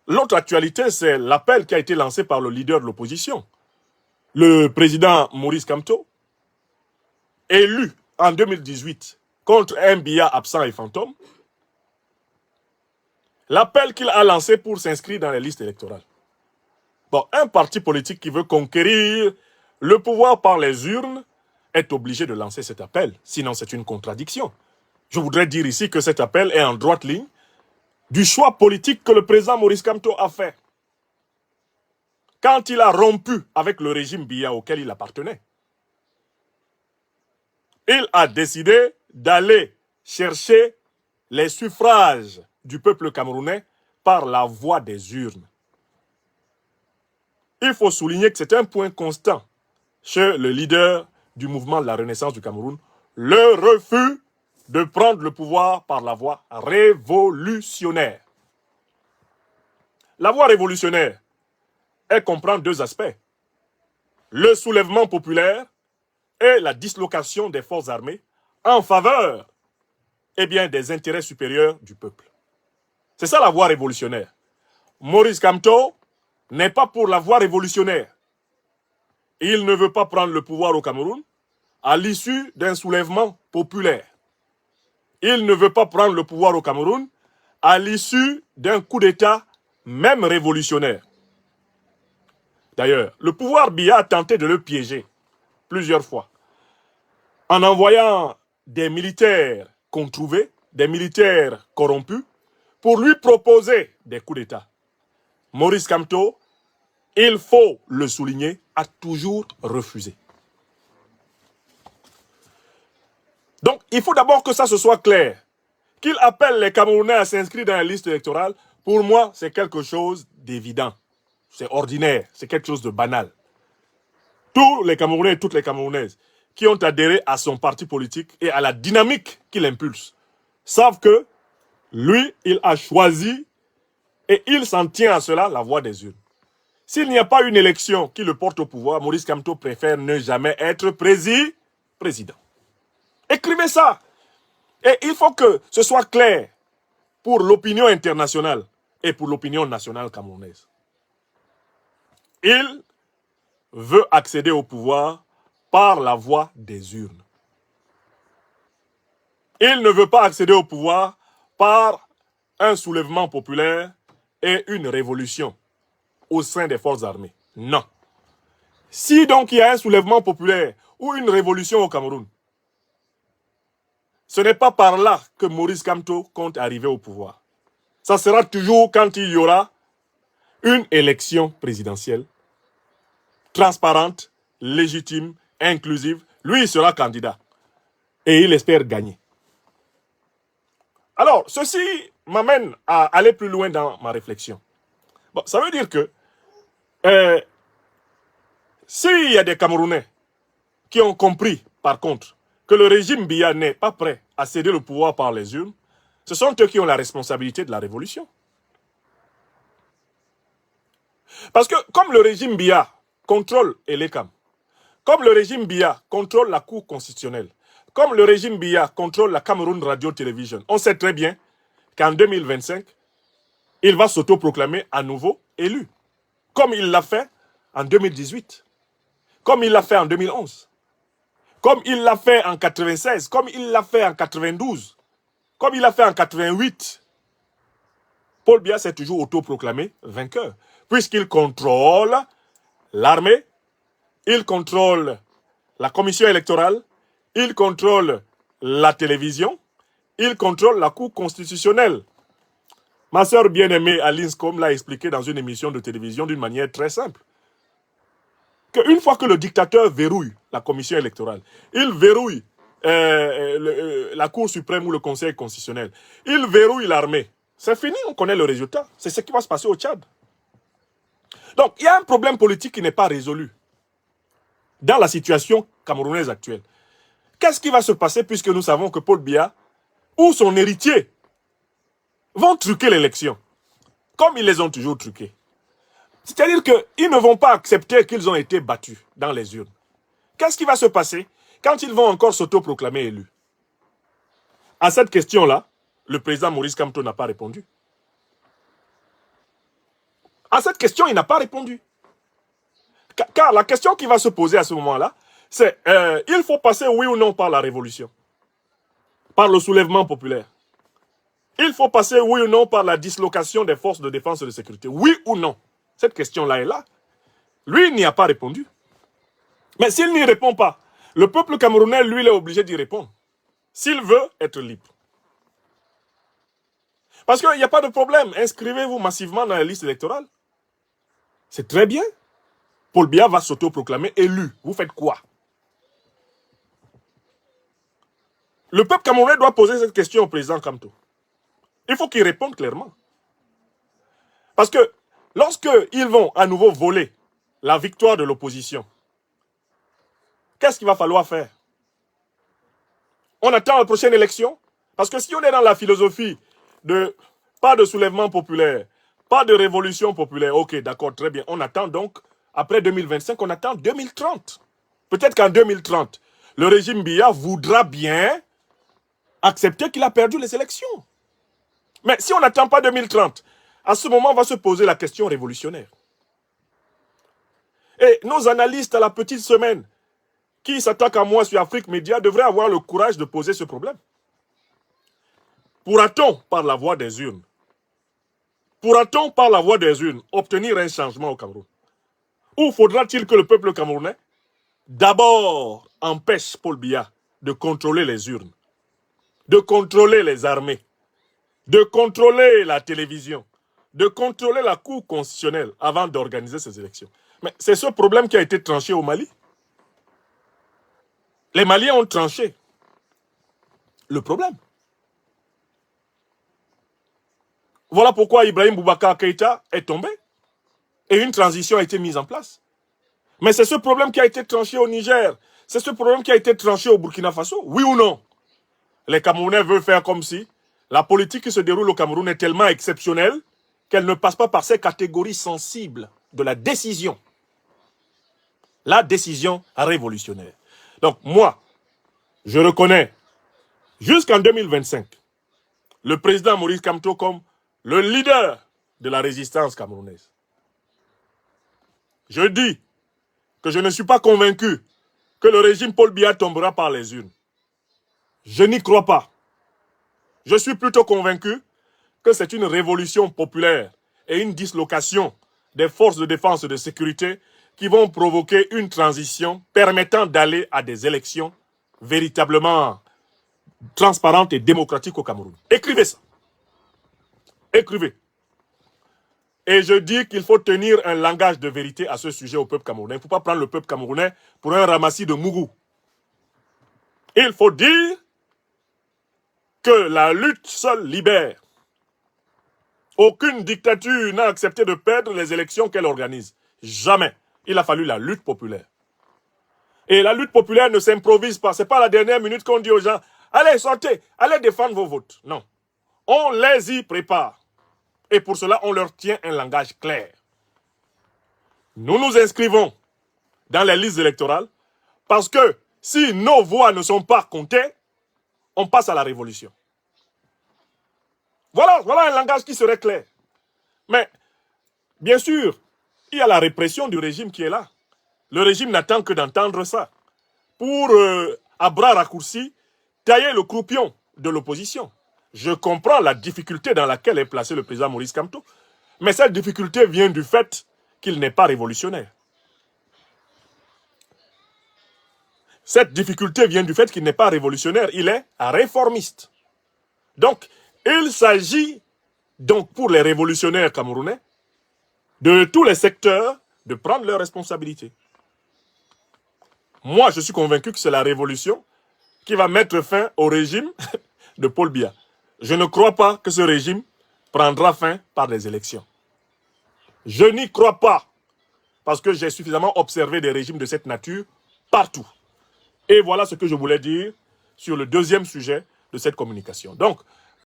l'autre actualité, c'est l'appel qui a été lancé par le leader de l'opposition, le président Maurice Kamto, élu en 2018 contre un Biya absent et fantôme. L'appel qu'il a lancé pour s'inscrire dans les listes électorales. Bon, un parti politique qui veut conquérir le pouvoir par les urnes est obligé de lancer cet appel, sinon c'est une contradiction. Je voudrais dire ici que cet appel est en droite ligne du choix politique que le président Maurice Kamto a fait quand il a rompu avec le régime Biya auquel il appartenait. Il a décidé d'aller chercher les suffrages du peuple camerounais par la voie des urnes. Il faut souligner que c'est un point constant chez le leader du mouvement de la Renaissance du Cameroun, le refus de prendre le pouvoir par la voie révolutionnaire. La voie révolutionnaire, elle comprend deux aspects. Le soulèvement populaire et la dislocation des forces armées en faveur des intérêts supérieurs du peuple. C'est ça la voie révolutionnaire. Maurice Kamto n'est pas pour la voie révolutionnaire. Il ne veut pas prendre le pouvoir au Cameroun à l'issue d'un soulèvement populaire. Il ne veut pas prendre le pouvoir au Cameroun à l'issue d'un coup d'État, même révolutionnaire. D'ailleurs, le pouvoir Biya a tenté de le piéger plusieurs fois en envoyant des militaires qu'on trouvait, des militaires corrompus, pour lui proposer des coups d'État. Maurice Kamto, il faut le souligner, a toujours refusé. Donc, il faut d'abord que ça se soit clair. Qu'il appelle les Camerounais à s'inscrire dans la liste électorale, pour moi, c'est quelque chose d'évident. C'est ordinaire, c'est quelque chose de banal. Tous les Camerounais et toutes les Camerounaises qui ont adhéré à son parti politique et à la dynamique qu'il impulse savent que lui, il a choisi et il s'en tient à cela, la voie des urnes. S'il n'y a pas une élection qui le porte au pouvoir, Maurice Kamto préfère ne jamais être président. Écrivez ça. Et il faut que ce soit clair pour l'opinion internationale et pour l'opinion nationale camerounaise. Il veut accéder au pouvoir par la voie des urnes. Il ne veut pas accéder au pouvoir par un soulèvement populaire et une révolution au sein des forces armées. Non. Si donc il y a un soulèvement populaire ou une révolution au Cameroun, ce n'est pas par là que Maurice Kamto compte arriver au pouvoir. Ça sera toujours quand il y aura une élection présidentielle transparente, légitime, inclusive. Lui, il sera candidat et il espère gagner. Alors, ceci m'amène à aller plus loin dans ma réflexion. Bon, ça veut dire que s'il y a des Camerounais qui ont compris, par contre, que le régime Biya n'est pas prêt à céder le pouvoir par les urnes, ce sont eux qui ont la responsabilité de la révolution. Parce que comme le régime Biya contrôle Elekam, comme le régime Biya contrôle la Cour constitutionnelle, comme le régime Biya contrôle la Cameroun Radio-Télévision, on sait très bien qu'en 2025, il va s'autoproclamer à nouveau élu. Comme il l'a fait en 2018, comme il l'a fait en 2011, comme il l'a fait en 96, comme il l'a fait en 92, comme il l'a fait en 88. Paul Biya s'est toujours autoproclamé vainqueur, puisqu'il contrôle l'armée, il contrôle la commission électorale, il contrôle la télévision, il contrôle la Cour constitutionnelle. Ma sœur bien-aimée Aline Scom l'a expliqué dans une émission de télévision d'une manière très simple. Qu'une fois que le dictateur verrouille la commission électorale, il verrouille la Cour suprême ou le Conseil constitutionnel, il verrouille l'armée, c'est fini, on connaît le résultat. C'est ce qui va se passer au Tchad. Donc, il y a un problème politique qui n'est pas résolu dans la situation camerounaise actuelle. Qu'est-ce qui va se passer puisque nous savons que Paul Biya ou son héritier vont truquer l'élection, comme ils les ont toujours truqués. C'est-à-dire qu'ils ne vont pas accepter qu'ils ont été battus dans les urnes. Qu'est-ce qui va se passer quand ils vont encore s'autoproclamer élus? À cette question-là, le président Maurice Kamto n'a pas répondu. À cette question, il n'a pas répondu. Car la question qui va se poser à ce moment-là, c'est il faut passer oui ou non par la révolution, par le soulèvement populaire. Il faut passer oui ou non par la dislocation des forces de défense et de sécurité. Oui ou non? Cette question-là est là. Lui, il n'y a pas répondu. Mais s'il n'y répond pas, le peuple camerounais, lui, il est obligé d'y répondre. S'il veut être libre. Parce qu'il n'y a pas de problème. Inscrivez-vous massivement dans la liste électorale. C'est très bien. Paul Biya va s'autoproclamer élu. Vous faites quoi? Le peuple camerounais doit poser cette question au président Kamto. Il faut qu'il réponde clairement. Parce que lorsqu'ils vont à nouveau voler la victoire de l'opposition, qu'est-ce qu'il va falloir faire? On attend la prochaine élection? Parce que si on est dans la philosophie de pas de soulèvement populaire, pas de révolution populaire, ok, d'accord, très bien. On attend donc, après 2025, on attend 2030. Peut-être qu'en 2030, le régime Biya voudra bien accepter qu'il a perdu les élections. Mais si on n'attend pas 2030, à ce moment, on va se poser la question révolutionnaire. Et nos analystes à la petite semaine, qui s'attaquent à moi sur Afrique Média, devraient avoir le courage de poser ce problème. Pourra-t-on, par la voie des urnes, obtenir un changement au Cameroun? Ou faudra-t-il que le peuple camerounais, d'abord, empêche Paul Biya de contrôler les urnes, de contrôler les armées, de contrôler la télévision, de contrôler la Cour constitutionnelle avant d'organiser ces élections? Mais c'est ce problème qui a été tranché au Mali. Les Maliens ont tranché le problème. Voilà pourquoi Ibrahim Boubacar Keïta est tombé et une transition a été mise en place. Mais c'est ce problème qui a été tranché au Niger. C'est ce problème qui a été tranché au Burkina Faso. Oui ou non? Les Camerounais veulent faire comme si la politique qui se déroule au Cameroun est tellement exceptionnelle qu'elle ne passe pas par ces catégories sensibles de la décision. La décision révolutionnaire. Donc moi, je reconnais jusqu'en 2025 le président Maurice Kamto comme le leader de la résistance camerounaise. Je dis que je ne suis pas convaincu que le régime Paul Biya tombera par les urnes. Je n'y crois pas. Je suis plutôt convaincu que c'est une révolution populaire et une dislocation des forces de défense et de sécurité qui vont provoquer une transition permettant d'aller à des élections véritablement transparentes et démocratiques au Cameroun. Écrivez ça. Écrivez. Et je dis qu'il faut tenir un langage de vérité à ce sujet au peuple camerounais. Il ne faut pas prendre le peuple camerounais pour un ramassis de mougou. Il faut dire que la lutte seule libère. Aucune dictature n'a accepté de perdre les élections qu'elle organise. Jamais. Il a fallu la lutte populaire. Et la lutte populaire ne s'improvise pas. Ce n'est pas à la dernière minute qu'on dit aux gens « Allez, sortez, allez défendre vos votes. » Non. On les y prépare. Et pour cela, on leur tient un langage clair. Nous nous inscrivons dans les listes électorales parce que si nos voix ne sont pas comptées, on passe à la révolution. Voilà un langage qui serait clair. Mais, bien sûr, il y a la répression du régime qui est là. Le régime n'attend que d'entendre ça pour, à bras raccourcis, tailler le croupion de l'opposition. Je comprends la difficulté dans laquelle est placé le président Maurice Kamto, mais cette difficulté vient du fait qu'il n'est pas révolutionnaire. Cette difficulté vient du fait qu'il n'est pas révolutionnaire, il est réformiste. Donc, il s'agit donc pour les révolutionnaires camerounais de tous les secteurs de prendre leurs responsabilités. Moi, je suis convaincu que c'est la révolution qui va mettre fin au régime de Paul Biya. Je ne crois pas que ce régime prendra fin par des élections. Je n'y crois pas, parce que j'ai suffisamment observé des régimes de cette nature partout. Et voilà ce que je voulais dire sur le deuxième sujet de cette communication. Donc,